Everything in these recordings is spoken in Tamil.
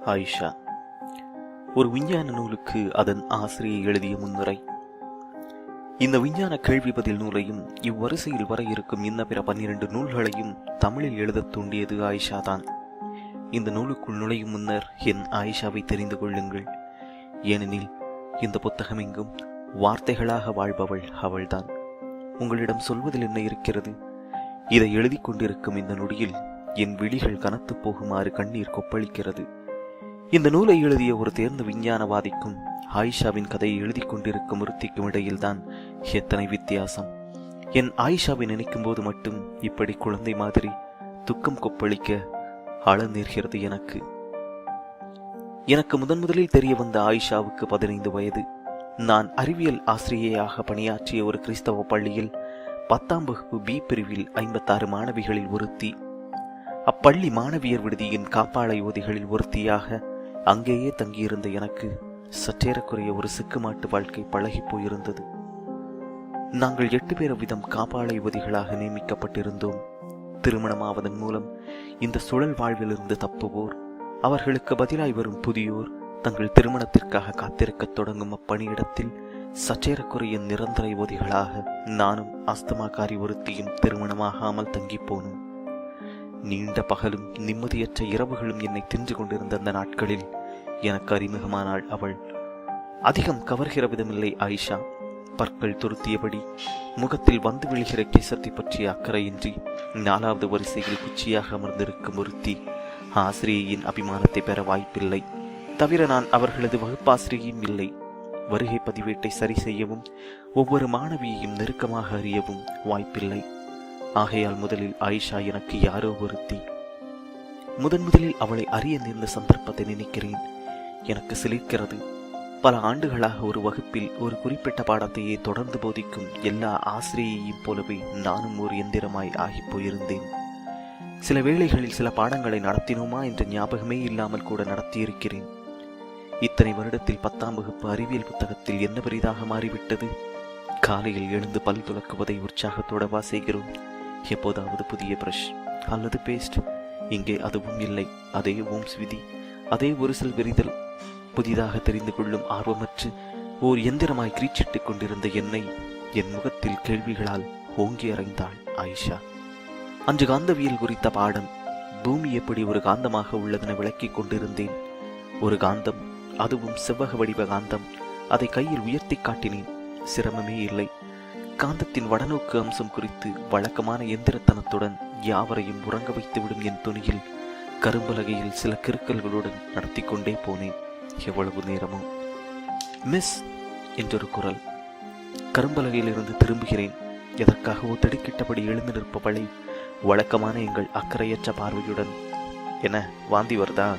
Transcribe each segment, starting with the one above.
ஆயிஷா. ஒரு விஞ்ஞான நூலுக்கு அதன் ஆசிரியை எழுதிய முன்னுரை. இந்த விஞ்ஞான கேள்வி பதில் நூலையும் இவ்வரிசையில் வர இருக்கும் இன்ன பிற 12 நூல்களையும் தமிழில் எழுதத் தூண்டியது ஆயிஷா தான். இந்த நூலுக்குள் நுழையும் முன்னர் என் ஆயிஷாவை தெரிந்து கொள்ளுங்கள். ஏனெனில் இந்த புத்தகம் எங்கும் வார்த்தைகளாக வாழ்பவள் அவள்தான். உங்களிடம் சொல்வதில் என்ன இருக்கிறது? இதை எழுதி கொண்டிருக்கும் இந்த நொடியில் என் விழிகள் கனத்து போகுமாறு கண்ணீர் கொப்பளிக்கிறது. இந்த நூலை எழுதிய ஒரு தேர்ந்த விஞ்ஞானவாதிக்கும் ஆயிஷாவின் கதையை எழுதி கொண்டிருக்கும் ஒருத்திக்கும் இடையில்தான் எத்தனை வித்தியாசம்! என் ஆயிஷாவை நினைக்கும் போது மட்டும் இப்படி குழந்தை மாதிரி துக்கம் கொப்பளிக்க அழ நேர்கிறது எனக்கு. முதலில் தெரிய வந்த ஆயிஷாவுக்கு 15 வயது. நான் அறிவியல் ஆசிரியையாக பணியாற்றிய ஒரு கிறிஸ்தவ பள்ளியில் 10ஆம் வகுப்பு பி பிரிவில் 56 மாணவிகளில் ஒருத்தி. அப்பள்ளி மாணவியர் விடுதியின் காப்பாளை யுவதிகளில் ஒருத்தியாக அங்கேயே தங்கியிருந்த எனக்கு சற்றேறக்குறைய ஒரு சிக்குமாட்டு வாழ்க்கை பழகி போயிருந்தது. நாங்கள் 8 பேர் விதம் காப்பாளை யுவதிகளாக நியமிக்கப்பட்டிருந்தோம். திருமணமாவதன் மூலம் இந்த சுழல் வாழ்விலிருந்து தப்புவோர், அவர்களுக்கு பதிலாய் வரும் புதியோர் தங்கள் திருமணத்திற்காக காத்திருக்கத் தொடங்கும் அப்பணியிடத்தில் சற்றேறக்குறைய நிரந்தர யுவதிகளாக நானும் அஸ்தமாக்காரி ஒருத்தியும் திருமணமாகாமல் தங்கி போனோம். நீண்ட பகலும் நிம்மதியற்ற இரவுகளும் என்னை தின்று கொண்டிருந்த அந்த நாட்களில் எனக்கு அறிமுகமானாள் அவள். அதிகம் கவர்கிற விதமில்லை ஆயிஷா. பற்கள் துருத்தியபடி, முகத்தில் வந்து விழுகிற கேசத்தை பற்றிய அக்கறையின்றி 4வது வரிசையில் குச்சியாக அமர்ந்திருக்கும் ஒருத்தி. ஆசிரியையின் அபிமானத்தை பெற வாய்ப்பில்லை. தவிர நான் அவர்களது வகுப்பாசிரியையும் இல்லை. வருகை பதிவேட்டை சரி செய்யவும் ஒவ்வொரு மாணவியையும் நெருக்கமாக அறியவும் வாய்ப்பில்லை. ஆகையால் முதலில் ஆயிஷா எனக்கு யாரோ ஒருத்தி. முதலில் அவளை அறிய நேர்ந்த சந்தர்ப்பத்தை நினைக்கிறேன். எனக்கு சிலிர்க்கிறது. பல ஆண்டுகளாக ஒரு வகுப்பில் ஒரு குறிப்பிட்ட பாடத்தையே தொடர்ந்து போதிக்கும் எல்லா ஆசிரியையும் போலவே நானும் ஒரு எந்திரமாய் ஆகி போயிருந்தேன். சில வேளைகளில் சில பாடங்களை நடத்தினோமா என்ற ஞாபகமே இல்லாமல் கூட நடத்தியிருக்கிறேன். இத்தனை வருடத்தில் 10ஆம் வகுப்பு அறிவியல் புத்தகத்தில் என்ன பெரிதாக மாறிவிட்டது? காலையில் எழுந்து பல் துலக்குவதை உற்சாகத்தோடவா செய்கிறோம்? எப்போதாவது புதிய பிரஷ் அல்லது பேஸ்ட்? இங்கே அதுவும் இல்லை. அதே ஓம்ஸ் விதி, அதே ஒரு சில விரிதல். புதிதாக தெரிந்து கொள்ளும் ஆர்வமற்று ஓர் எந்திரமாய் கிரீச்சிட்டுக் கொண்டிருந்த என்னை என் முகத்தில் கேள்விகளால் ஓங்கி அறைந்தாள் ஆயிஷா. அன்று காந்தவியல் குறித்த பாடம். பூமி எப்படி ஒரு காந்தமாக உள்ளதென விளக்கிக் கொண்டிருந்தேன். ஒரு காந்தம், அதுவும் செவ்வக வடிவ காந்தம். அதை கையில் உயர்த்தி காட்டினேன். சிரமமே இல்லை. காந்தத்தின் வடநோக்கு அம்சம் குறித்து வழக்கமான எந்திரத்தனத்துடன் யாவரையும் உறங்க வைத்துவிடும் என் துணியில் கரும்பலகையில் சில கிறுக்கல்களுடன் நடத்தி கொண்டே போனேன். எவ்வளவு நேரமோ! மிஸ் என்றொரு குரல். கரும்பலகையிலிருந்து திரும்புகிறேன். எதற்காகவோ திடுக்கிட்டபடி எழுந்து நிற்பவளை வழக்கமான எங்கள் அக்கறையற்ற பார்வையுடன், என வாந்தி வருதா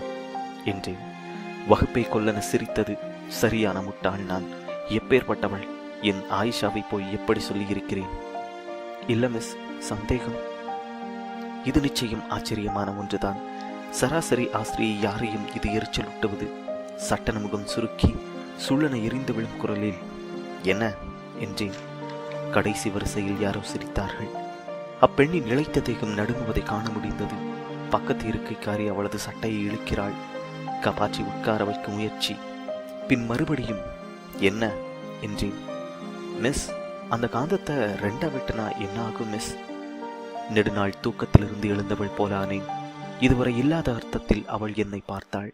என்றேன். வகுப்பை கொல்லன சிரித்தது. சரியான முட்டாள் நான். எப்பேற்பட்டவள்! என் ஆயிஷாவை போய் எப்படி சொல்லியிருக்கிறேன்? இல்ல மிஸ், சந்தேகம். இது நிச்சயம் ஆச்சரியமான ஒன்றுதான். சராசரி ஆசிரியை யாரையும் இது எரிச்சலூட்டுவது. சட்டன முகம் சுருக்கி சுள்ளன எரிந்து விழும் குரலில் என்ன என்றேன். கடைசி வரிசையில் யாரோ சிரித்தார்கள். அப்பெண்ணின் இழைத்த தேகம் நடுங்குவதை காண முடிந்தது. பக்கத்து இருக்கைக்காரி அவளது சட்டையை இழுக்கிறாள். கபாச்சி உட்கார வைக்க முயற்சி. பின் மறுபடியும் என்ன என்றேன். மிஸ், அந்த காந்தத்தை 2ஆ வெட்டினா என்ன ஆகும் மிஸ்? நெடுநாள் தூக்கத்திலிருந்து எழுந்தவள் போலானேன். இதுவரை இல்லாத அர்த்தத்தில் அவள் என்னை பார்த்தாள்.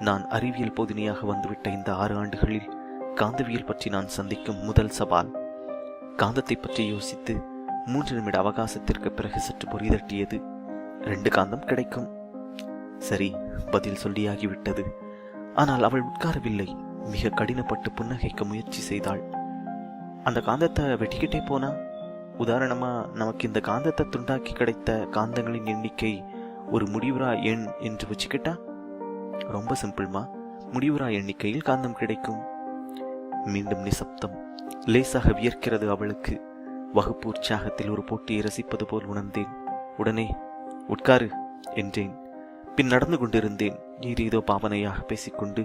நான் அறிவியல் போதினியாக வந்துவிட்ட இந்த 6 ஆண்டுகளில் காந்தவியல் பற்றி நான் சந்திக்கும் முதல் சவால். காந்தத்தை பற்றி யோசித்து 3 நிமிட அவகாசத்திற்கு பிறகு சற்று பொறிதட்டியது. 2 காந்தம் கிடைக்கும். சரி, பதில் சொல்லியாகிவிட்டது. ஆனால் அவள் உட்காரவில்லை. மிக கடினப்பட்டு புன்னகைக்க முயற்சி செய்தாள். அந்த காந்தத்தை வெட்டிக்கிட்டே போனா, உதாரணமா நமக்கு இந்த காந்தத்தை துண்டாக்கி கிடைத்த காந்தங்களின் எண்ணிக்கை ஒரு முடிவுறா எண் என்று வச்சுக்கிட்டா, ரொம்ப சிம்பிள்மா. முடிவுறா எண்ணிக்கையில் காந்தம் கிடைக்கும். மீண்டும் நிசப்தம். லேசாக வியர்க்கிறது அவளுக்கு. வகுப்பு உற்சாகத்தில் ஒரு போட்டியை ரசிப்பது போல் உணர்ந்தேன். உடனே உட்காரு என்றேன். பின் நடந்து கொண்டிருந்தேன். ஏதோ பாவனையாக பேசிக்கொண்டு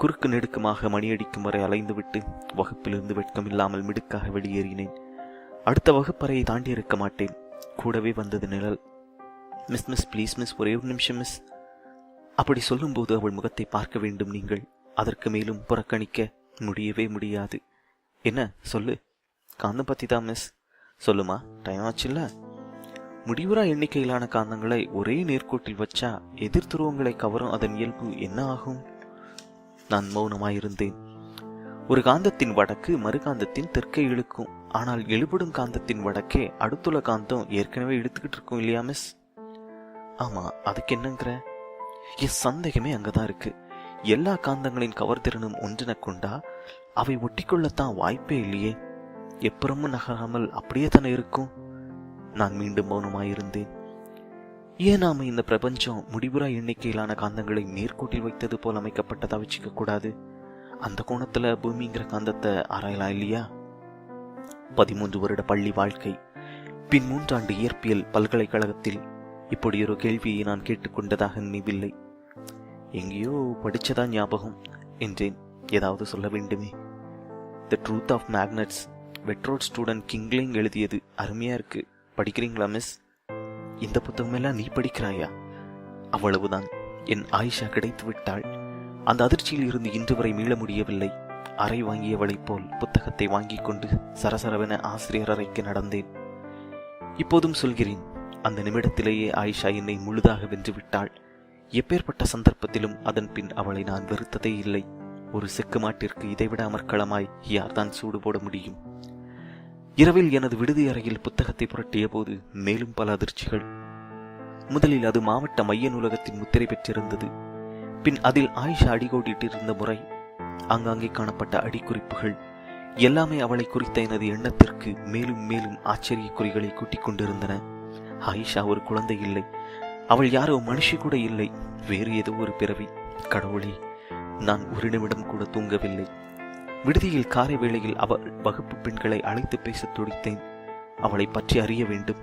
குறுக்கு நெடுக்குமாக மணியடிக்கும் வரை அலைந்துவிட்டு வகுப்பிலிருந்து வெட்கமில்லாமல் மிடுக்காக வெளியேறினேன். அடுத்த வகுப்பறையை தாண்டி இருக்க மாட்டேன். கூடவே வந்தது நிழல். மிஸ் ப்ளீஸ் மிஸ், ஒரே ஒரு நிமிஷம் மிஸ். அப்படி சொல்லும்போது அவள் முகத்தை பார்க்க வேண்டும் நீங்கள். அதற்கு மேலும் புறக்கணிக்க முடியவே முடியாது. என்ன சொல்லு? காந்தம் பத்தி தான் மிஸ். சொல்லுமா, டைம் ஆச்சுல்ல. முடிவுறா எண்ணிக்கையிலான காந்தங்களை ஒரே நேர்கோட்டில் வச்சா எதிர் துருவங்களை கவரும் அதன் இயல்பு என்ன ஆகும்? நான் மௌனமாயிருந்தேன். ஒரு காந்தத்தின் வடக்கு மறுகாந்தத்தின் தெற்கை இழுக்கும். ஆனால் எழுபடும் காந்தத்தின் வடக்கே அடுத்துள்ள காந்தம் ஏற்கனவே இழுத்துக்கிட்டு இருக்கும் இல்லையா மிஸ்? ஆமா, அதுக்கு என்னங்கிற? என் சந்தேகமே அங்கதான் இருக்கு. எல்லா காந்தங்களின் கவர்திறனும் ஒன்றின கொண்டா அவை ஒட்டிக்கொள்ளத்தான் வாய்ப்பே இல்லையே. எப்புறமும் நகராமல் அப்படியே தானே இருக்கும். நான் மீண்டும் மௌனமாயிருந்தேன். ஏன் நாம இந்த பிரபஞ்சம் முடிவுறா எண்ணிக்கையிலான காந்தங்களை நேர்கோட்டில் வைத்தது போல் அமைக்கப்பட்டதா வச்சுக்க கூடாது? அந்த கோணத்துல பூமிங்கிற காந்தத்தை ஆராயலாம் இல்லையா? 13 வருட பள்ளி வாழ்க்கை, பின் 3 ஆண்டு இயற்பியல் பல்கலைக்கழகத்தில் இப்படி ஒரு கேள்வியை நான் கேட்டுக்கொண்டதாக நினைவில்லை. எங்கேயோ படிச்சதா ஞாபகம் என்றேன். ஏதாவது சொல்ல வேண்டுமே. த ட்ரூத் ஆஃப் மேக்னட்ஸ், வெட்ரோட் ஸ்டூடெண்ட் கிங்லிங் எழுதியது. அருமையா இருக்கு. படிக்கிறீங்களா மிஸ்? இந்த புத்தகமெல்லாம் நீ படிக்கிறாயா? அவ்வளவுதான். என் ஆயிஷா கிடைத்து விட்டாள். அந்த அதிர்ச்சியில் இருந்து இன்று வரை மீள முடியவில்லை. அறை வாங்கியவளைப் போல் புத்தகத்தை வாங்கிக் கொண்டு சரசரவென ஆசிரியர் அறைக்கு நடந்தேன். இப்போதும் சொல்கிறேன், அந்த நிமிடத்திலேயே ஆயிஷா என்னை முழுதாக வென்று விட்டாள். எப்பேற்பட்ட சந்தர்ப்பத்திலும் அதன் பின் அவளை நான் வெறுத்ததே இல்லை. ஒரு செக்கு மாட்டிற்கு இதைவிட அமர்க்களமாய் யார்தான் சூடு போட முடியும்? இரவில் எனது விடுதி அறையில் புத்தகத்தை புரட்டிய போது மேலும் பல அதிர்ச்சிகள். முதலில் அது மாவட்ட மைய நூலகத்தின் முத்திரை பெற்றிருந்தது. பின் அதில் ஆயிஷா அடிகோடிட்டிருந்த முறை, ஆங்காங்கே காணப்பட்ட அடிக்குறிப்புகள் எல்லாமே அவளை குறித்த எனது எண்ணத்திற்கு மேலும் மேலும் ஆச்சரிய குறிகளை கூட்டிக் கொண்டிருந்தன. ஆயிஷா ஒரு குழந்தை இல்லை. அவள் யாரோ மனுஷி கூட இல்லை. வேறு ஏதோ ஒரு பிறவி. கடவுளே, நான் ஒரு நிமிடம் கூட தூங்கவில்லை. விடுதியில் காலை வேளையில் அவள் வகுப்பு பெண்களை அழைத்து பேசத் துடித்தேன். அவளை பற்றி அறிய வேண்டும்.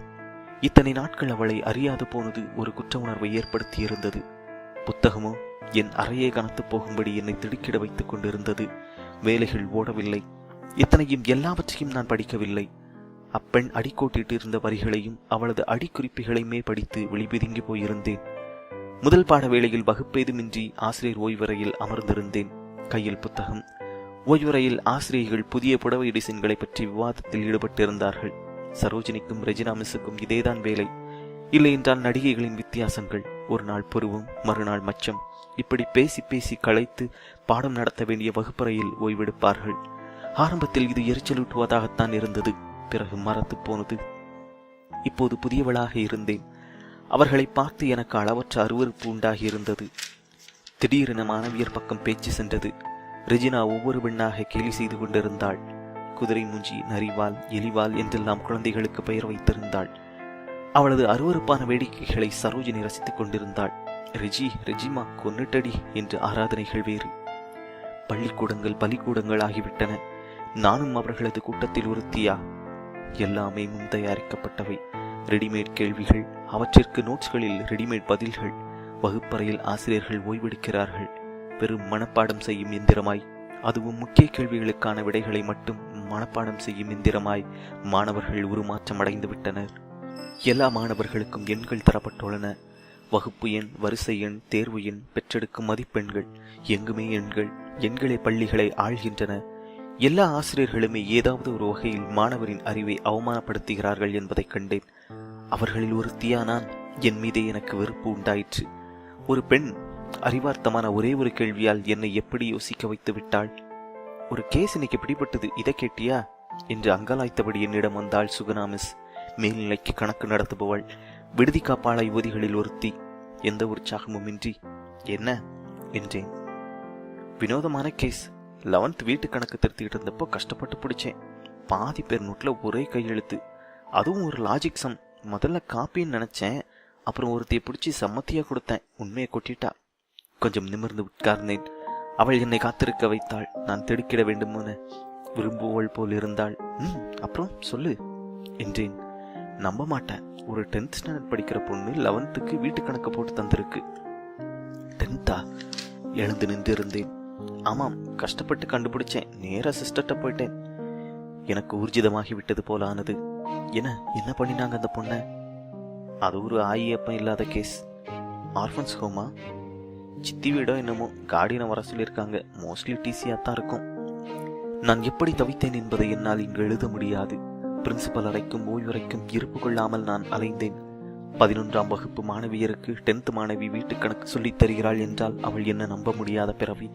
இத்தனை நாட்கள் அவளை அறியாது போனது ஒரு குற்ற உணர்வை ஏற்படுத்தியிருந்தது. புத்தகமோ என் அறையே கனத்து போகும்படி என்னை திடுக்கிட வைத்துக் கொண்டிருந்தது. வேலைகள் ஓடவில்லை. இத்தனையும் எல்லாவற்றையும் நான் படிக்கவில்லை. அப்பெண் அடிக்கோட்டிட்டு இருந்த வரிகளையும் அவளது அடிக்குறிப்புகளையுமே படித்து வெளிபிதுங்கி போயிருந்தேன். முதல் பாட வேளையில் வகுப்பேதுமின்றி ஆசிரியர் ஓய்வறையில் அமர்ந்திருந்தேன். கையில் புத்தகம். ஓய்வறையில் ஆசிரியர்கள் புதிய புடவை டிசைன்களை பற்றி விவாதத்தில் ஈடுபட்டிருந்தார்கள். சரோஜினிக்கும் ரெஜினா மிஸ்ஸுக்கும் இதேதான் வேலை. இல்லை என்றால் நடிகைகளின் வித்தியாசங்கள். ஒரு நாள் புருவம், மறுநாள் மச்சம். இப்படி பேசி பேசி களைத்து பாடம் நடத்த வேண்டிய வகுப்பறையில் ஓய்வெடுப்பார்கள். ஆரம்பத்தில் இது எரிச்சலூட்டுவதாகத்தான் இருந்தது. பிறகு மறந்து போனது. இப்போது புதியவளாக இருந்தேன். அவர்களை பார்த்து எனக்கு அளவற்ற அருவருப்பு உண்டாகி இருந்தது. திடீரென மாணவியர் பக்கம் பேச்சு சென்றது. ரெஜினா ஒவ்வொரு பெண்ணாக கேலி செய்து கொண்டிருந்தாள். குதிரை மூஞ்சி, நரிவால், எலிவால் என்றெல்லாம் குழந்தைகளுக்கு பெயர் வைத்திருந்தாள். அவளது அருவருப்பான வேடிக்கைகளை சரோஜினி ரசித்துக் கொண்டிருந்தாள். ரெஜிமா கொன்னுட்டடி என்று ஆராதனைகள் வேறு. பள்ளிக்கூடங்கள் பலிக்கூடங்கள் ஆகிவிட்டன. நானும் அவர்களது கூட்டத்தில் ஒருத்தியா? எல்லாமே முன் தயாரிக்கப்பட்டவை. ரெடிமேட் கேள்விகள், அவற்றிற்கு நோட்ஸ்களில் ரெடிமேட் பதில்கள். வகுப்பறையில் ஆசிரியர்கள் ஓய்வெடுக்கிறார்கள். வெறும் மனப்பாடம் செய்யும் எந்திரமாய், அதுவும் முக்கிய கேள்விகளுக்கான விடைகளை மட்டும் மனப்பாடம் செய்யும் எந்திரமாய் மாணவர்கள் உருமாற்றம் அடைந்து விட்டனர். எல்லா மாணவர்களுக்கும் எண்கள் தரப்பட்டுள்ளன. வகுப்பு எண், வரிசை எண், தேர்வு எண், பெற்றெடுக்கும் மதிப்பெண்கள். எங்குமே எண்கள். எண்களே பள்ளிகளை ஆள்கின்றன. எல்லா ஆசிரியர்களுமே ஏதாவது ஒரு வகையில் மாணவரின் அறிவை அவமானப்படுத்துகிறார்கள் என்பதைக் கண்டேன். அவர்களில் ஒருத்தியா நான்? என் மீதே எனக்கு வெறுப்பு உண்டாயிற்று. ஒரு பெண் அறிவார்த்தமான ஒரே ஒரு கேள்வியால் என்னை எப்படி யோசிக்க வைத்து விட்டாள். ஒரு கேஸ் இன்னைக்கு பிடிபட்டது, இதை கேட்டியா என்று அங்கலாய்த்தபடி என்னிடம் வந்தாள் சுகுணா மிஸ். மேல்நிலைக்கு கணக்கு நடத்துபவள். விடுதி காப்பாள யுவதிகளில் ஒருத்தி. எந்த உற்சாகமுமின்றி என்ன என்றேன். வினோதமான கேஸ். 11th வீட்டு கணக்கு திருத்திக்கிட்டு இருந்தப்போ கஷ்டப்பட்டு பிடிச்சேன். பாதி பேர் நோட்ல ஒரே கையெழுத்து. அதுவும் ஒரு லாஜிக் சம். முதல்ல காப்பின்னு நினைச்சேன். அப்புறம் ஒருத்தைய பிடிச்சி சம்மத்தியா கொடுத்தேன். உண்மையை கொட்டிட்டா. கொஞ்சம் நிமிர்ந்து உட்கார்ந்தேன். அவள் என்னை காத்திருக்க வைத்தாள். நான் திடுக்கிட வேண்டுமோன்னு விரும்புவள் போல் இருந்தாள். அப்புறம் சொல்லு என்றேன். நம்ப மாட்டேன். ஒரு 10th ஸ்டாண்டர்ட் படிக்கிற பொண்ணு 11th வீட்டு கணக்கு போட்டு தந்திருக்கு. 10th? எழுந்து நின்று இருந்தேன். ஆமாம், கஷ்டப்பட்டு கண்டுபிடிச்சேன். நேரா சிஸ்டர்ட்ட போயிட்டேன். எனக்கு ஊர்ஜிதமாகி விட்டது போல ஆனது. என்ன பண்ணினாங்க அந்த பொண்ண? அது ஒரு ஆயி அப்பன் இல்லாத கேஸ். ஆர்ஃபன்ஸ் ஹோமா? சித்தி வீடோ என்னமோ கார்டியனை வர சொல்லியிருக்காங்க. மோஸ்ட்லி டிசியாக தான் இருக்கும். நான் எப்படி தவித்தேன் என்பதை என்னால் இங்கு எழுத முடியாது. பிரின்சிபல் அறைக்கும் ஓய்வறைக்கும் இருப்பு கொள்ளாமல் நான் அலைந்தேன். 11ஆம் வகுப்பு மாணவியருக்கு 10th மாணவி வீட்டு கணக்கு சொல்லித் தருகிறாள் என்றால் அவள் என்ன நம்ப முடியாத பிறவி.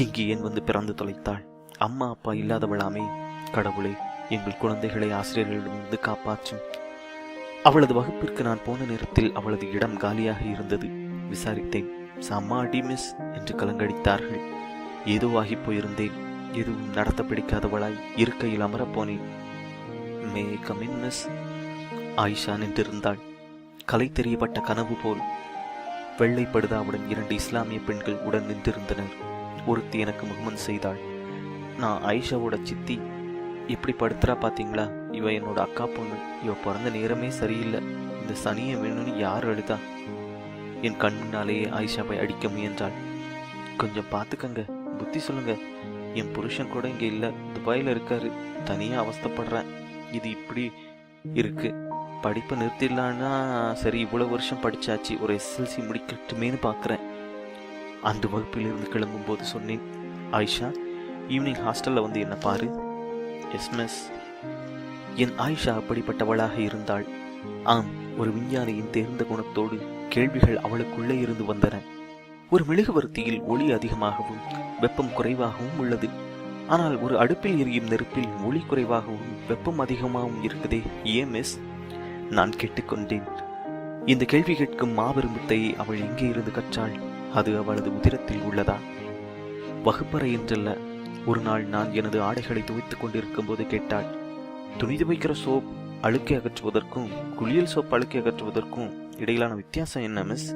இங்கு ஏன் வந்து பிறந்து தொலைத்தாள்? அம்மா அப்பா இல்லாதவளாமே. கடவுளே, எங்கள் குழந்தைகளை ஆசிரியர்களிடமிருந்து காப்பாற்றும். அவளது வகுப்பிற்கு நான் போன நேரத்தில் அவளது இடம் காலியாக இருந்தது. விசாரித்தேன். சம்மா அடி மிஸ் என்று கலங்கடித்தார்கள். ஏதோ ஆகி போயிருந்தேன். எதுவும் நடத்த பிடிக்காதவளாய் இருக்கையில் அமரப்போனேன். May come in miss? Ayesha நின்றிருந்தாள். கலை தெரியப்பட்ட கனவு போல். வெள்ளை படுதாவுடன் 2 இஸ்லாமிய பெண்கள் உடன் நின்றிருந்தனர். ஒருத்தி எனக்கு முகமன் செய்தாள். நான் ஆயிஷாவோட சித்தி. எப்படி படுத்துறா பாத்தீங்களா? இவ என்னோட அக்கா பொண்ணு. இவ பிறந்த நேரமே சரியில்லை. இந்த சனியை வேணும்னு யார் அழுதா? என் கண் முன்னாலேயே ஆயிஷாவை அடிக்க முயன்றாள். கொஞ்சம் பார்த்துக்கங்க, புத்தி சொல்லுங்க. என் புருஷன் கூட இங்கே இல்லை, துபாயில் இருக்காரு. தனியாக அவஸ்தைப்படுறேன். இது இப்படி இருக்கு. படிப்பை நிறுத்திடலான்னா சரி, இவ்வளோ வருஷம் படித்தாச்சு, ஒரு SSLC முடிக்கட்டுமேனு பார்க்குறேன். அந்த வகுப்பிலிருந்து கிளம்பும்போது சொன்னேன், ஆயிஷா ஈவினிங் ஹாஸ்டலில் வந்து என்ன பாரு. Yes miss. என் ஆயிஷா அப்படிப்பட்டவளாக இருந்தாள். ஆம், ஒரு விஞ்ஞானியின் தேர்ந்த குணத்தோடு கேள்விகள் அவளுக்குள்ளே இருந்து வந்தன. ஒரு மெழுகுவர்த்தியில் ஒளி அதிகமாகவும் வெப்பம் குறைவாகவும் உள்ளது. ஆனால் ஒரு அடுப்பில் எரியும் நெருப்பில் ஒளி குறைவாகவும் வெப்பம் அதிகமாகவும் இருக்குதே, ஏன் மிஸ்? நான் கேட்டுக்கொண்டேன். இந்த கேள்வி கேட்கும் மாபெரும் வித்தையை அவள் எங்கே இருந்து கற்றாள்? அது அவளது உதிரத்தில் உள்ளதா? வகுப்பறை என்றல்ல, ஒரு நாள் நான் எனது ஆடைகளை துவைத்துக் கொண்டிருக்கும் போது கேட்டாள், துணி துவைக்கிற சோப் அழுக்கை அகற்றுவதற்கும் குளியல் சோப் அழுக்கை அகற்றுவதற்கும் இடையிலான வித்தியாசம் என்ன மிஸ்?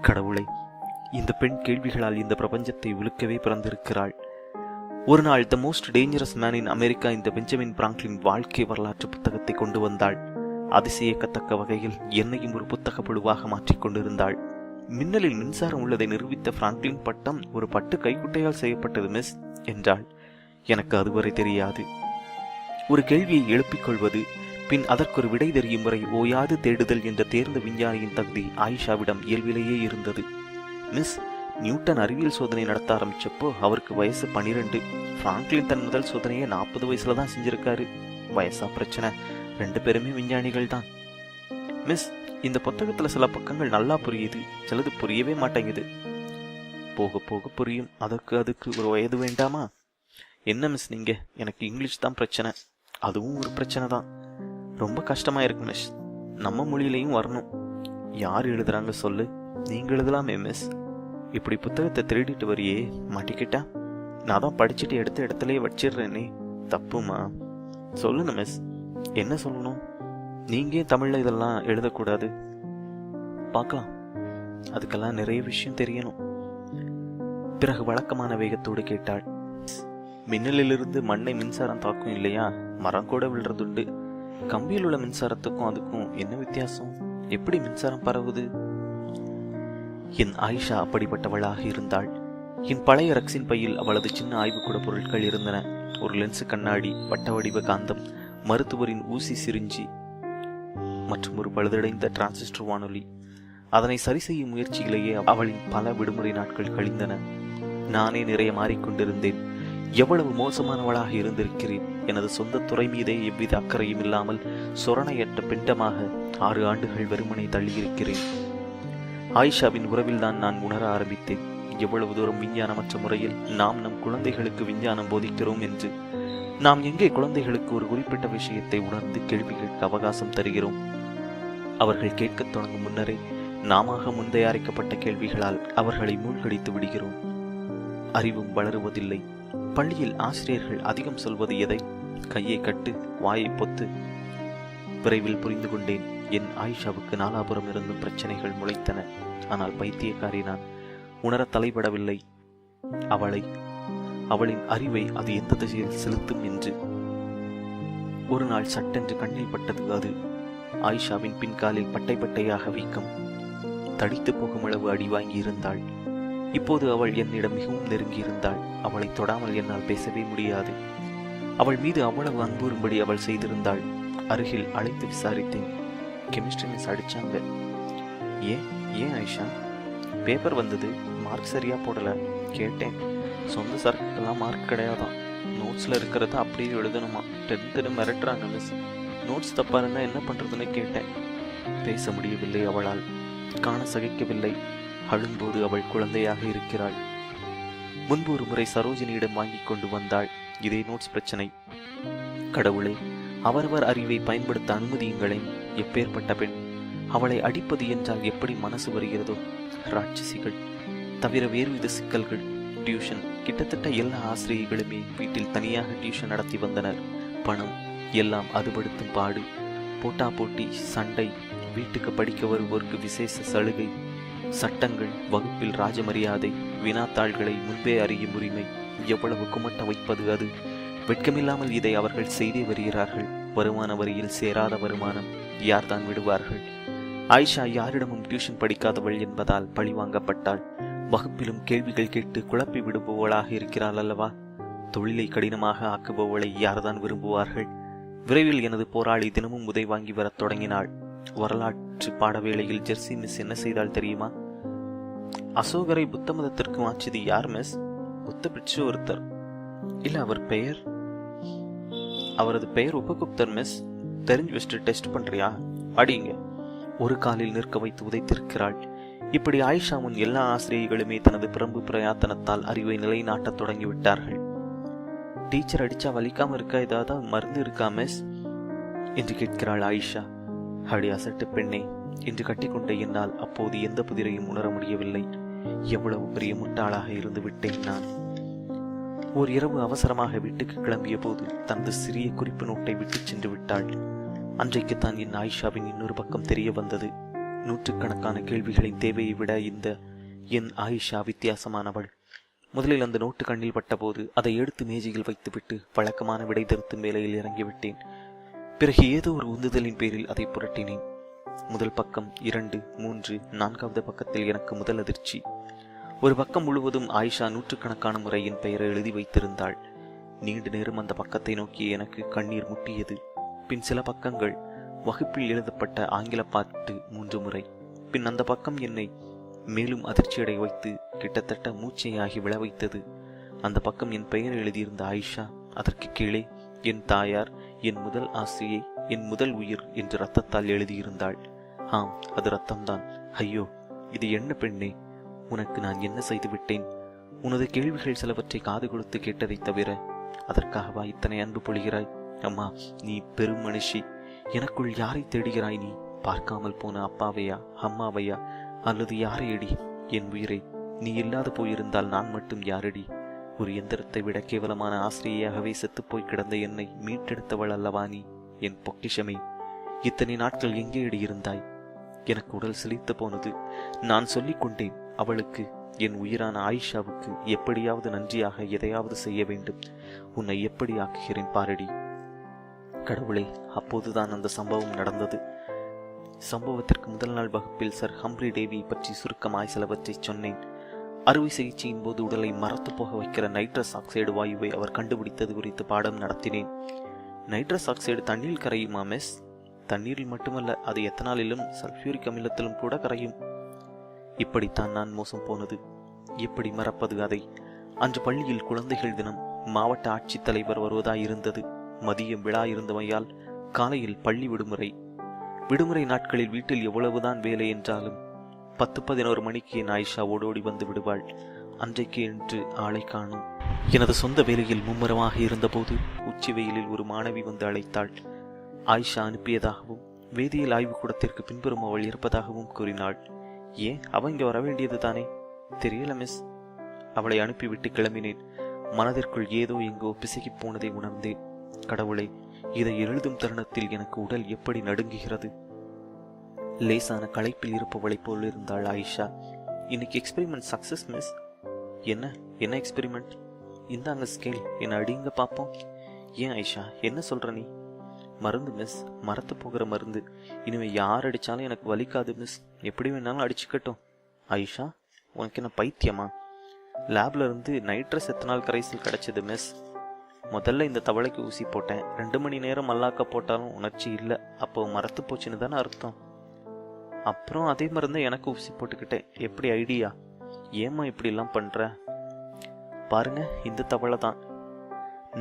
கடவுளை, இந்த பெண் கேள்விகளால் இந்த பிரபஞ்சத்தை உலுக்கவே பிறந்திருக்கிறாள். ஒரு நாள் the most dangerous man in America இந்த பெஞ்சமின் பிராங்க்லின் வாழ்க்கை வரலாற்று புத்தகத்தை கொண்டு வந்தாள். அதிசயக்கத்தக்க வகையில் என்னையும் ஒரு புத்தக புழுவாக மாற்றிக்கொண்டிருந்தாள். மின்னலில் மின்சாரம் உள்ளதை நிரூபித்த பிராங்க்லின் பட்டம் ஒரு பட்டு கைக்குட்டையால் செய்யப்பட்டது மிஸ் என்றாள். எனக்கு அதுவரை தெரியாது. ஒரு கேள்வியை எழுப்பிக் கொள்வது, பின் அதற்கொரு விடை தெரியும் வரை ஓயாது தேடுதல் என்ற தேர்ந்த விஞ்ஞானியின் தகுதி ஆயிஷாவிடம் இயல்பிலேயே இருந்தது. மிஸ், நியூட்டன் அறிவியல் சோதனை நடத்த ஆரம்பிச்சப்போ அவருக்கு வயசு 12. பிராங்க்லின் தன் முதல் சோதனையை 40 வயசுல தான் செஞ்சிருக்காரு. வயசா பிரச்சனை, 2 பேருமே விஞ்ஞானிகள் தான். மிஸ், இந்த புத்தகத்துல சில பக்கங்கள் நல்லா புரியுது, சிலது புரியவே மாட்டேங்குது. போக போக புரியும். அதுக்கு ஒரு வயது வேண்டாமா? என்ன மிஸ் நீங்க, எனக்கு இங்கிலீஷ் தான் பிரச்சனை. அதுவும் ஒரு பிரச்சனை தான். ரொம்ப கஷ்டமா இருக்கு மிஸ். நம்ம மொழியிலையும் வரணும். யார் எழுதுறாங்க சொல்லு? நீங்க எழுதலாமே மிஸ். இப்படி புத்தகத்தை திருடிட்டு வரியே, மாட்டிக்கிட்டா? நான் தான் படிச்சுட்டு எடுத்த இடத்துலயே வச்சிடுறேனே, தப்புமா? சொல்லுங்க மிஸ். என்ன சொல்லணும்? நீங்க தமிழ்ல இதெல்லாம் எழுதக்கூடாது. பார்க்கலாம், அதுக்கெல்லாம் நிறைய விஷயம் தெரியணும். பிறகு வழக்கமான வேகத்தோடு கேட்டாள், மின்னலிலிருந்து மண்ணை மின்சாரம் தாக்கும் இல்லையா? மரம் கூட விழுறதுண்டு. கம்பியில் உள்ள மின்சாரத்துக்கும் அதுக்கும் என்ன வித்தியாசம்? எப்படி மின்சாரம் பரவுது? என் ஆயிஷா அப்படிப்பட்டவளாக இருந்தாள். என் பழைய ரக்ஸின் பையில் அவளது சின்ன ஆய்வுக்கூட பொருட்கள் இருந்தன. ஒரு லென்ஸ் கண்ணாடி, வட்ட வடிவ காந்தம், மருத்துவரின் ஊசி சிரிஞ்சி மற்றும் ஒரு பழுதடைந்த டிரான்சிஸ்டர் வானொலி. அதனை சரி செய்யும் முயற்சியிலேயே அவளின் பல விடுமுறை நாட்கள் கழிந்தன. நானே நிறைய மாறிக்கொண்டிருந்தேன். எவ்வளவு மோசமானவளாக இருந்திருக்கிறேன். எனது சொந்த துறை மீதே எவ்வித அக்கறையும் இல்லாமல் சொரணையற்ற பிண்டமாக 6 ஆண்டுகள் வெறுமனை தள்ளியிருக்கிறேன். ஆயிஷாவின் உறவில்தான் நான் உணர ஆரம்பித்தேன் எவ்வளவு தூரம் விஞ்ஞானமற்ற முறையில் நாம் நம் குழந்தைகளுக்கு விஞ்ஞானம் போதிக்கிறோம் என்று. நாம் எங்கே குழந்தைகளுக்கு ஒரு குறிப்பிட்ட விஷயத்தை உணர்ந்து கேள்விகளுக்கு அவகாசம் தருகிறோம்? அவர்கள் கேட்கத் தொடங்கும் முன்னரே நாம முன்தயாரிக்கப்பட்ட கேள்விகளால் அவர்களை மூழ்கடித்து விடுகிறோம். அறிவும் வளருவதில்லை. பள்ளியில் ஆசிரியர்கள் அதிகம் சொல்வது எதை? கையை கட்டு, வாயை பொத்து. விரைவில் புரிந்து கொண்டேன். என் ஆயிஷாவுக்கு நாலாபுரம் இருந்தும் பிரச்சனைகள் முளைத்தன. ஆனால் பைத்தியக்காரி நான் உணர தலைப்படவில்லை. அவளின் அறிவை அது எந்த திசையில் செலுத்தும் என்று. ஒரு நாள் சட்டென்று கண்ணில் பட்டது. அது ஆயிஷாவின் பின்காலில் பட்டை பட்டையாக வீக்கம். தடித்து போகும் அளவு அடி வாங்கி இருந்தாள். இப்போது அவள் என்னிடம் மிகவும் நெருங்கி இருந்தாள். அவளை தொடாமல் என்னால் பேசவே முடியாது. அவள் மீது அவ்வளவு அன்பூறும்படி அவள் செய்திருந்தாள். அருகில் அழைத்து விசாரித்தேன். கெமிஸ்ட்ரி மிஸ் அடிச்சாங்க. ஏன் ஆயிஷா? பேப்பர் வந்தது, மார்க் சரியா போடல. கேட்டேன். சொந்த சரக்குக்கெல்லாம் மார்க் கிடையாதான். நோட்ஸில் இருக்கிறத அப்படியே எழுதணுமா. 10th மிரட்டுறாங்க மிஸ். நோட்ஸ் தப்பா இருந்தா என்ன பண்றதுன்னு கேட்டேன். பேச முடியவில்லை அவளால். காண சகிக்கவில்லை. அழும்போது அவள் குழந்தையாக இருக்கிறாள். முன்பு ஒரு முறை சரோஜினியிடம் வாங்கி கொண்டு வந்தாள் இதே நோட்ஸ் பிரச்சனை. கடவுளே, அவரவர் அறிவை பயன்படுத்த அனுமதியுங்களேன். எப்பேற்பட்ட பெண்! அவளை அடிப்பது என்றால் எப்படி மனசு வருகிறதோ. ராட்சசிகள்! தவிர வேறுவித சிக்கல்கள். டியூஷன். கிட்டத்தட்ட எல்லா ஆசிரியர்களுமே வீட்டில் தனியாக டியூஷன் நடத்தி வந்தனர். பணம் எல்லாம் அதுபடுத்தும் பாடு. போட்டா போட்டி, சண்டை, வீட்டுக்கு படிக்க வருவோருக்கு விசேஷ சலுகை, சட்டங்கள், வகுப்பில் ராஜமரியாதை, வினாத்தாள்களை முன்பே அறியும் உரிமை. எவ்வளவு குமட்ட வைப்பது அது! வெட்கமில்லாமல் இதை அவர்கள் செய்தே வருகிறார்கள். வருமான வரியில் சேராத வருமானம் யார்தான் விடுவார்கள்? ஆயிஷா யாரிடமும் டியூஷன் படிக்காதவள் என்பதால் பழிவாங்கப்பட்டாள். வகுப்பிலும் கேள்விகள் கேட்டு குழப்பி விடுபவளாக இருக்கிறாள் அல்லவா? தொழிலை கடினமாக ஆக்குபவளை யார்தான் விரும்புவார்கள்? விரைவில் எனது போராளி தினமும் உதை வாங்கி வரத் தொடங்கினாள். வரலாற்று பாட வேளையில் ஜெர்சி மிஸ் என்ன செய்தால் தெரியுமா? அசோகரை புத்த மதத்திற்கு மாற்றியது யார் மிஸ்? புத்த பிட்சு ஒருத்தர். இல்ல, அவரது பெயர் உபகுப்தர் மிஸ். தெரிஞ்சு வச்சுட்டு டெஸ்ட் பண்றியா? அடிங்க. ஒரு காலில் நிற்க வைத்து உதைத்திருக்கிறாள். இப்படி ஆயிஷா முன் எல்லா ஆசிரியர்களுமே தனது பிரம்பு பிரயாத்தனத்தால் அறிவை நிலைநாட்டத் தொடங்கிவிட்டார்கள். டீச்சர் அடிச்சா வலிக்காம இருக்கா? ஏதாவது மருந்து இருக்கா மிஸ் என்று கேட்கிறாள் ஆயிஷா. அடி அசட்டு பெண்ணே என்று கட்டிக்கொண்ட என்னால் அப்போது எந்த புதிரையும் உணர முடியவில்லை. எவ்வளவு பெரிய முட்டாளாக இருந்து விட்டேன் நான். ஓர் இரவு அவசரமாக வீட்டுக்கு கிளம்பிய போது தனது சிறிய குறிப்பு நோட்டை விட்டு சென்று விட்டாள். அன்றைக்குத்தான் என் ஆயிஷாவின் இன்னொரு பக்கம் தெரிய வந்தது. நூற்றுக்கணக்கான கேள்விகளின் தேவையை விட இந்த என் ஆயிஷா வித்தியாசமானவள். முதலில் அந்த நோட்டு கண்ணில் பட்டபோது அதை எடுத்து மேஜையில் வைத்துவிட்டு வழக்கமான விடை திருத்தும் வேலையில் இறங்கிவிட்டேன். பிறகு ஏதோ ஒரு உந்துதலின் பேரில் அதை புரட்டினேன். முதல் பக்கம், 2, 3, 4வது பக்கத்தில் எனக்கு முதல் அதிர்ச்சி. ஒரு பக்கம் முழுவதும் ஆயிஷா நூற்றுக்கணக்கான முறை என் பெயரை எழுதி வைத்திருந்தாள். நீண்ட நேரம் அந்த பக்கத்தை நோக்கிய எனக்கு கண்ணீர் முட்டியது. பின் சில பக்கங்கள் வகுப்பில் எழுதப்பட்ட ஆங்கில பாட்டு 3 முறை. பின் அந்த பக்கம் என்னை மேலும் அதிர்ச்சியடை வைத்து கிட்டத்தட்ட மூச்சையாகி விழ வைத்தது. அந்த பக்கம் என் பெயர் எழுதியிருந்த ஆயிஷா, அதற்கு கீழே என் தாயார், என் முதல் ஆசையை, என் முதல் உயிர் என்று ரத்தத்தால் எழுதியிருந்தாள். ஆம், அது ரத்தம்தான். ஐயோ, இது என்ன பெண்ணே, உனக்கு நான் என்ன செய்து விட்டேன்? உனது கேள்விகள் சிலவற்றை காது கொடுத்து கேட்டதைத் தவிர அதற்காகவா இத்தனை அன்பு பொழிகிறாய்? அம்மா, நீ பெரும் மனுஷி. எனக்குள் யாரை தேடுகிறாய் நீ? பார்க்காமல் போன அப்பாவையா, அம்மாவையா, அல்லது யாரையடி? என் உயிரை, நீ இல்லாது போயிருந்தால் நான் மட்டும் யாரடி? ஒரு எந்திரத்தை விட கேவலமான ஆசிரியையாகவே செத்துப்போய் கிடந்த என்னை மீட்டெடுத்தவள் அல்லவா நீ? என் பொக்கிஷமே, இத்தனை நாட்கள் எங்கே இருந்தாய்? எனக்கு உடல் சிலித்து போனது. நான் சொல்லிக் கொண்டேன் அவளுக்கு, என் உயிரான ஆயிஷாவுக்கு எப்படியாவது நன்றியாக எதையாவது செய்ய வேண்டும். உன்னை எப்படி ஆக்குகிறேன் பாரடி. கடவுளே, அப்போதுதான் அந்த சம்பவம் நடந்தது. சம்பவத்திற்கு முதல் நாள் வகுப்பில் சர் ஹம்ப்ரி டேவி பற்றி சுருக்கமாய் சிலவற்றை சொன்னேன். அறுவை சிகிச்சையின் போது உடலை மரத்து போக வைக்கிற நைட்ரஸ் ஆக்சைடு வாயுவை அவர் கண்டுபிடித்தது குறித்து பாடம் நடத்தினேன். நைட்ரஸ் ஆக்சைடு தண்ணீரில் கரையுமா மிஸ்? தண்ணீரில் மட்டுமல்ல, அது எத்தனாலிலும் சல்பியூரிக் அமிலத்திலும் கூட கரையும். இப்படித்தான் நான் மோசம் போனது. எப்படி மறப்பது அதை? அன்று பள்ளியில் குழந்தைகள் தினம். மாவட்ட ஆட்சித்தலைவர் வருவதாய் இருந்தது. மதியம் விழா இருந்தமையால் காலையில் பள்ளி விடுமுறை. விடுமுறை நாட்களில் வீட்டில் எவ்வளவுதான் வேலை என்றாலும் 10-11 மணிக்கு என் ஆயிஷா ஓடோடி வந்து விடுவாள். அன்றைக்கு என்று ஆளை காணும். எனது சொந்த வேலையில் மும்முரமாக இருந்தபோது உச்சி வெயிலில் ஒரு மாணவி வந்து அழைத்தாள். ஆயிஷா அனுப்பியதாகவும் வேதியியல் ஆய்வுக்கூடத்திற்கு பின்புறம் அவள் இருப்பதாகவும் கூறினாள். ஏன், அவ இங்கே வர வேண்டியது தானே? தெரியல மிஸ். அவளை அனுப்பிவிட்டு கிளம்பினேன். மனதிற்குள் ஏதோ எங்கோ பிசகி போனதை உணர்ந்தேன். கடவுளை, இதை எழுதும் தருணத்தில் எனக்கு உடல் எப்படி நடுங்குகிறது. லேசான களைப்பில் இருப்பவளை போல் இருந்தாள் ஆயிஷா. இன்னைக்கு எக்ஸ்பெரிமெண்ட் சக்சஸ் மிஸ். என்ன எக்ஸ்பெரிமெண்ட்? இந்தாங்க ஸ்கேல், என்ன அடிங்க பார்ப்போம். ஏன் ஆயிஷா, என்ன சொல்ற நீ? மருந்து மிஸ், மரத்து போகிற மருந்து. இனிமே யார் அடிச்சாலும் எனக்கு வலிக்காது மிஸ். எப்படி வேணாலும் அடிச்சுக்கட்டும். ஆயிஷா, உனக்கு என்ன பைத்தியமா? லேப்ல இருந்து நைட்ரஸ் எத்தனால் கரைசல் கிடைச்சது மிஸ். முதல்ல இந்த தவளைக்கு ஊசி போட்டேன். 2 மணி நேரம் மல்லாக்க போட்டாலும் உணர்ச்சி இல்லை. அப்போ மரத்து போச்சுன்னு தானே அர்த்தம். அப்புறம் அதே மருந்தை எனக்கு ஊசி போட்டுக்கிட்டேன். எப்படி ஐடியா? ஏம்மா இப்படிலாம் பண்ற? பாருங்க, இந்த தவளை தான்.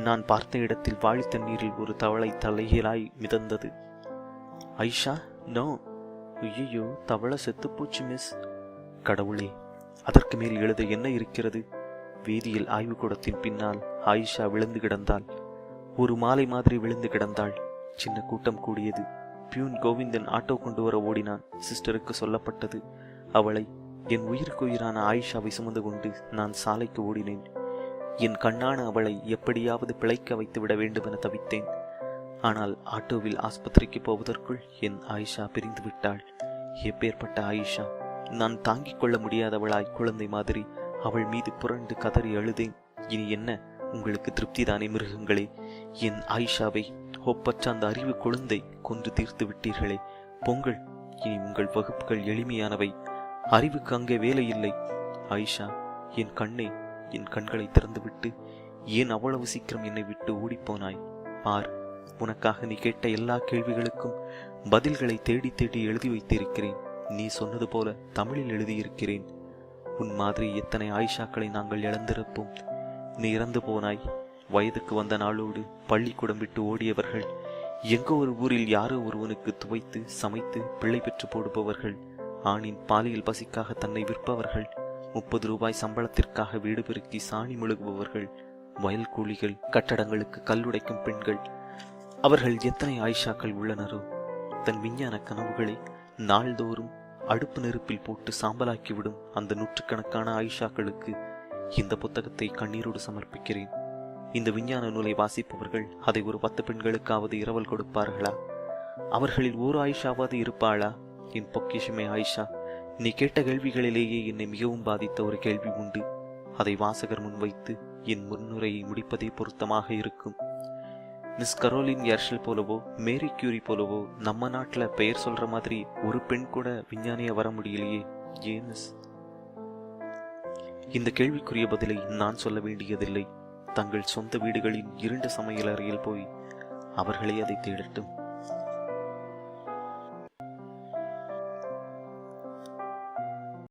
நான் பார்த்த இடத்தில் வாழி தண்ணீரில் ஒரு தவளை தலைகீழாய் மிதந்தது. ஐஷா, நோ. ஐயோ, தவளை செத்துப்போச்சு மிஸ். கடவுளே, அதற்கு மேல் எழுத என்ன இருக்கிறது? வேதியியல் ஆய்வுக்கூடத்தின் பின்னால் ஆயிஷா விழுந்து கிடந்தாள். ஒரு மாலை மாதிரி விழுந்து கிடந்தாள். சின்ன கூட்டம் கூடியது. பியூன் கோவிந்தன் ஆட்டோ கொண்டு வர ஓடினான். சிஸ்டருக்கு சொல்லப்பட்டது. அவளை, என் உயிருக்குயிரான ஆயிஷாவை சுமந்து கொண்டு நான் சாலைக்கு ஓடினேன். என் கண்ணான அவளை எப்படியாவது பிழைக்க வைத்து விட வேண்டும் என தவித்தேன். ஆனால் ஆட்டோவில் ஆஸ்பத்திரிக்கு போவதற்குள் என் ஆயிஷா பிரிந்து விட்டாள். எப்பேற்பட்ட ஆயிஷா! நான் தாங்கிக் கொள்ள முடியாதவளாய் குழந்தை மாதிரி அவள் மீது புரண்டு கதறி அழுதேன். இனி என்ன, உங்களுக்கு திருப்திதானே மிருகங்களே? என் ஆயிஷாவை, ஒப்பற்ற அந்த அறிவு குழந்தை கொன்று தீர்த்து விட்டீர்களே. பொங்கல், இனி உங்கள் வகுப்புகள் எளிமையானவை. அறிவுக்கு அங்கே வேலை இல்லை. ஆயிஷா, என் கண்ணே, என் கண்களை திறந்துவிட்டு ஏன் அவ்வளவு சீக்கிரம் என்னை விட்டு ஓடிப்போனாய்? பார், உனக்காக நீ கேட்ட எல்லா கேள்விகளுக்கும் பதில்களை தேடி தேடி எழுதி வைத்திருக்கிறேன். நீ சொன்னது போல தமிழில் எழுதியிருக்கிறேன். உன் மாதிரி எத்தனை ஆயிஷாக்களை நாங்கள் இழந்திருப்போம். நீ இறந்து போனாய். வயதுக்கு வந்த நாளோடு பள்ளிக்கூடம் விட்டு ஓடியவர்கள், எங்கோ ஒரு ஊரில் யாரோ ஒருவனுக்கு துவைத்து சமைத்து பிள்ளை பெற்று போடுபவர்கள், ஆணின் பாலியல் பசிக்காக தன்னை விற்பவர்கள், 30 ரூபாய் சம்பளத்திற்காக வீடு பெருக்கி சாணி முழுகுபவர்கள், வயல் கூலிகள், கட்டடங்களுக்கு கல்லுடைக்கும் பெண்கள், அவர்கள் எத்தனை ஆயிஷாக்கள் உள்ளனரோ. தன் விஞ்ஞான கனவுகளை நாள்தோறும் அடுப்பு நெருப்பில் போட்டு சாம்பலாக்கிவிடும் அந்த நூற்றுக்கணக்கான ஆயிஷாக்களுக்கு இந்த புத்தகத்தை கண்ணீரோடு சமர்ப்பிக்கிறேன். இந்த விஞ்ஞான நூலை வாசிப்பவர்கள் அதை ஒரு 10 பெண்களுக்காவது இரவல் கொடுப்பார்களா? அவர்களில் ஒரு ஆயிஷாவாவது இருப்பாளா? என் பொக்கிஷமே ஆயிஷா, நீ கேட்ட கேள்விகளிலேயே என்னை மிகவும் பாதித்த ஒரு கேள்வி உண்டு. அதை வாசகர் முன்வைத்து என் முன்னுரையை முடிப்பதே பொருத்தமாக இருக்கும். மிஸ் கரோலின் எர்ஷல் போலவோ மேரி கியூரி போலவோ நம்ம நாட்டில் பெயர் சொல்ற மாதிரி ஒரு பெண் கூட விஞ்ஞானியா வர முடியலையே. ஏன் மிஸ்? இந்த கேள்விக்குரிய பதிலை நான் சொல்ல வேண்டியதில்லை. தங்கள் சொந்த வீடுகளின் இருண்ட சமையல் அறையில் போய் அவர்களே அதை தேடட்டும்.